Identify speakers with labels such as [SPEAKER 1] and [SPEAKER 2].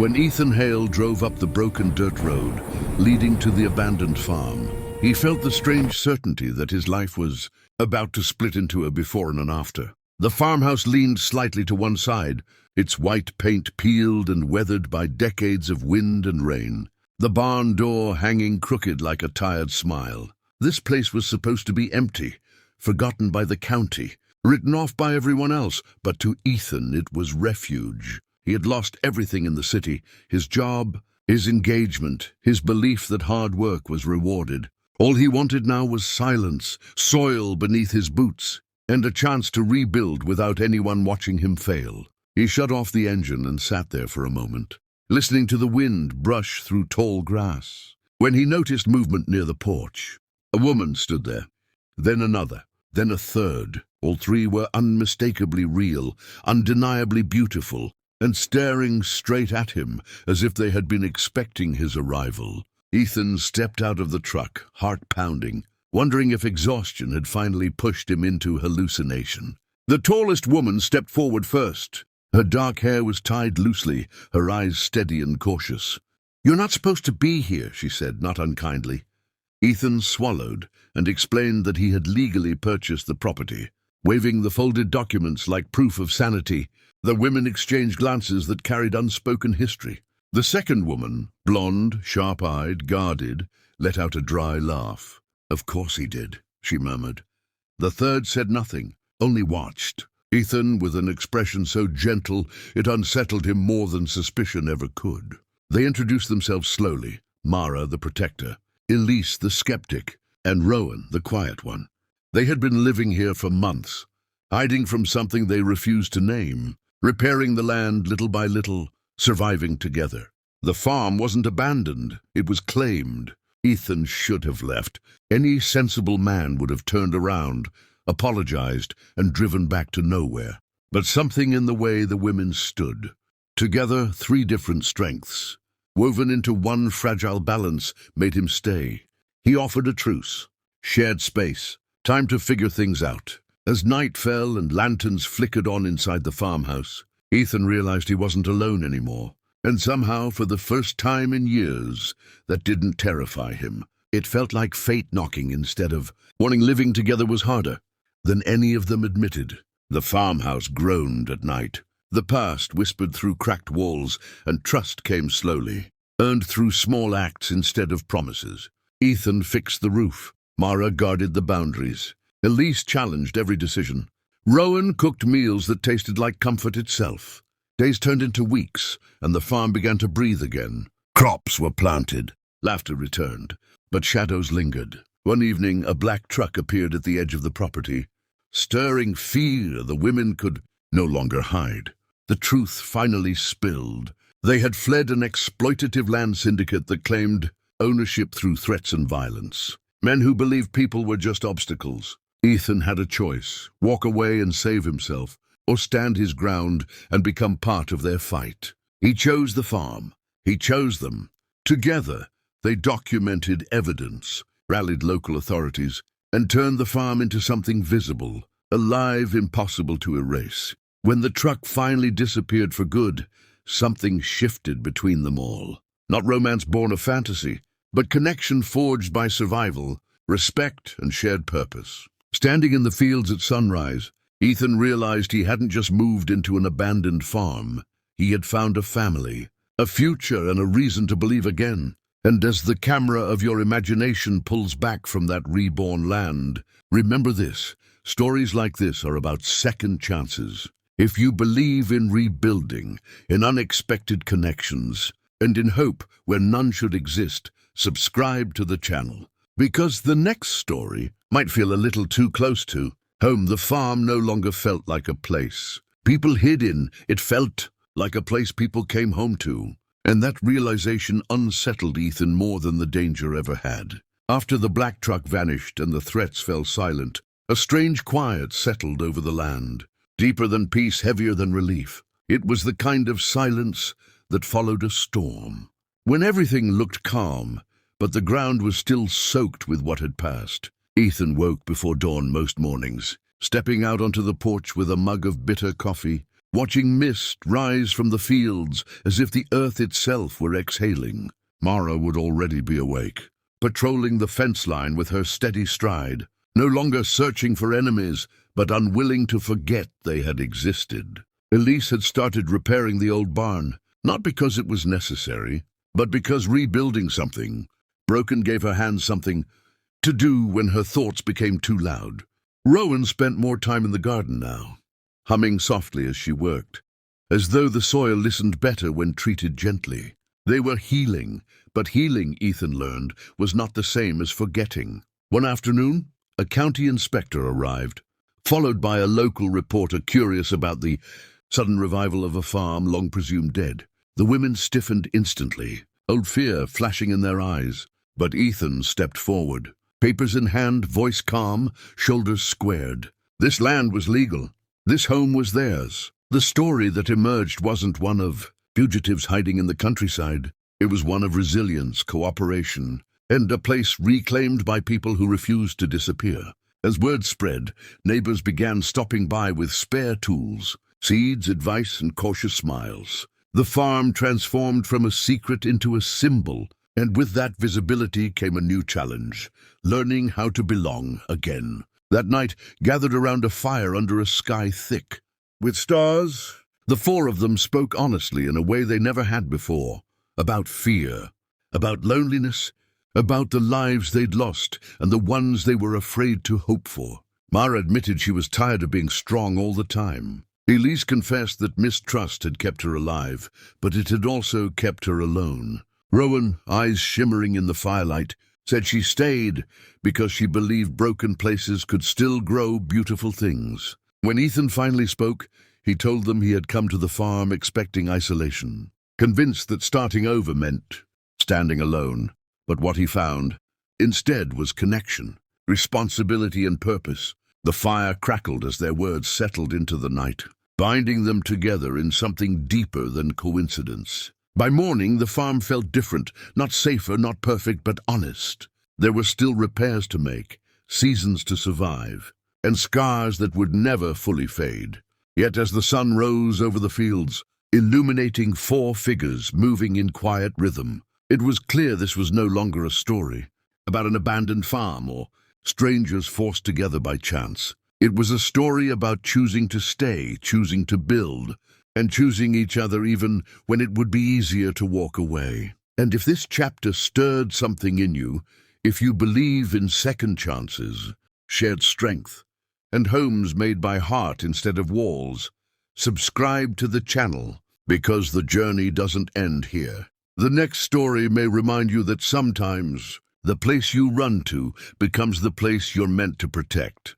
[SPEAKER 1] When Ethan Hale drove up the broken dirt road leading to the abandoned farm, he felt the strange certainty that his life was about to split into a before and an after. The farmhouse leaned slightly to one side, its white paint peeled and weathered by decades of wind and rain, the barn door hanging crooked like a tired smile. This place was supposed to be empty, forgotten by the county, written off by everyone else, but to Ethan it was refuge. He had lost everything in the city, his job, his engagement, his belief that hard work was rewarded. All he wanted now was silence, soil beneath his boots, and a chance to rebuild without anyone watching him fail. He shut off the engine and sat there for a moment, listening to the wind brush through tall grass. When he noticed movement near the porch, a woman stood there, then another, then a third. All three were unmistakably real, undeniably beautiful, and staring straight at him as if they had been expecting his arrival. Ethan stepped out of the truck, heart pounding, wondering if exhaustion had finally pushed him into hallucination. The tallest woman stepped forward first. Her dark hair was tied loosely, her eyes steady and cautious. "You're not supposed to be here," she said, not unkindly. Ethan swallowed and explained that he had legally purchased the property. Waving the folded documents like proof of sanity, the women exchanged glances that carried unspoken history. The second woman, blonde, sharp-eyed, guarded, let out a dry laugh. "Of course he did," she murmured. The third said nothing, only watched. Ethan, with an expression so gentle it unsettled him more than suspicion ever could. They introduced themselves slowly: Mara, the protector, Elise, the skeptic, and Rowan, the quiet one. They had been living here for months, hiding from something they refused to name, repairing the land little by little, surviving together. The farm wasn't abandoned, it was claimed. Ethan should have left. Any sensible man would have turned around, apologized, and driven back to nowhere. But something in the way the women stood, together, three different strengths, woven into one fragile balance, made him stay. He offered a truce, shared space, time to figure things out. As night fell and lanterns flickered on inside the farmhouse, Ethan realized he wasn't alone anymore. And somehow, for the first time in years, that didn't terrify him. It felt like fate knocking instead of wanting. Living together was harder than any of them admitted. The farmhouse groaned at night. The past whispered through cracked walls, and trust came slowly, earned through small acts instead of promises. Ethan fixed the roof. Mara guarded the boundaries. Elise challenged every decision. Rowan cooked meals that tasted like comfort itself. Days turned into weeks, and the farm began to breathe again. Crops were planted. Laughter returned, but shadows lingered. One evening, a black truck appeared at the edge of the property. Stirring fear, the women could no longer hide. The truth finally spilled. They had fled an exploitative land syndicate that claimed ownership through threats and violence. Men who believed people were just obstacles. Ethan had a choice: walk away and save himself, or stand his ground and become part of their fight. He chose the farm. He chose them. Together, they documented evidence, rallied local authorities, and turned the farm into something visible, alive, impossible to erase. When the truck finally disappeared for good, something shifted between them all. Not romance born of fantasy, but connection forged by survival, respect, and shared purpose. Standing in the fields at sunrise, Ethan realized he hadn't just moved into an abandoned farm. He had found a family, a future, and a reason to believe again. And as the camera of your imagination pulls back from that reborn land, remember this: stories like this are about second chances. If you believe in rebuilding, in unexpected connections, and in hope where none should exist, subscribe to the channel. Because the next story might feel a little too close to home. The farm no longer felt like a place people hid in. It felt like a place people came home to. And that realization unsettled Ethan more than the danger ever had. After the black truck vanished and the threats fell silent, a strange quiet settled over the land. Deeper than peace, heavier than relief. It was the kind of silence that followed a storm. When everything looked calm, but the ground was still soaked with what had passed. Ethan woke before dawn most mornings, stepping out onto the porch with a mug of bitter coffee, watching mist rise from the fields as if the earth itself were exhaling. Mara would already be awake, patrolling the fence line with her steady stride, no longer searching for enemies, but unwilling to forget they had existed. Elise had started repairing the old barn, not because it was necessary, but because rebuilding something broken gave her hands something to do when her thoughts became too loud. Rowan spent more time in the garden now, humming softly as she worked, as though the soil listened better when treated gently. They were healing, but healing, Ethan learned, was not the same as forgetting. One afternoon, a county inspector arrived, followed by a local reporter curious about the sudden revival of a farm long presumed dead. The women stiffened instantly, old fear flashing in their eyes. But Ethan stepped forward, papers in hand, voice calm, shoulders squared. This land was legal. This home was theirs. The story that emerged wasn't one of fugitives hiding in the countryside. It was one of resilience, cooperation, and a place reclaimed by people who refused to disappear. As word spread, neighbors began stopping by with spare tools, seeds, advice, and cautious smiles. The farm transformed from a secret into a symbol, and with that visibility came a new challenge, learning how to belong again. That night, gathered around a fire under a sky thick with stars, the four of them spoke honestly in a way they never had before, about fear, about loneliness, about the lives they'd lost and the ones they were afraid to hope for. Mara admitted she was tired of being strong all the time. Elise confessed that mistrust had kept her alive, but it had also kept her alone. Rowan, eyes shimmering in the firelight, said she stayed because she believed broken places could still grow beautiful things. When Ethan finally spoke, he told them he had come to the farm expecting isolation, convinced that starting over meant standing alone. But what he found instead was connection, responsibility, and purpose. The fire crackled as their words settled into the night, binding them together in something deeper than coincidence. By morning, the farm felt different, not safer, not perfect, but honest. There were still repairs to make, seasons to survive, and scars that would never fully fade. Yet as the sun rose over the fields, illuminating four figures moving in quiet rhythm, it was clear this was no longer a story about an abandoned farm or strangers forced together by chance. It was a story about choosing to stay, choosing to build, and choosing each other even when it would be easier to walk away. And if this chapter stirred something in you, if you believe in second chances, shared strength, and homes made by heart instead of walls, subscribe to the channel, because the journey doesn't end here. The next story may remind you that sometimes the place you run to becomes the place you're meant to protect.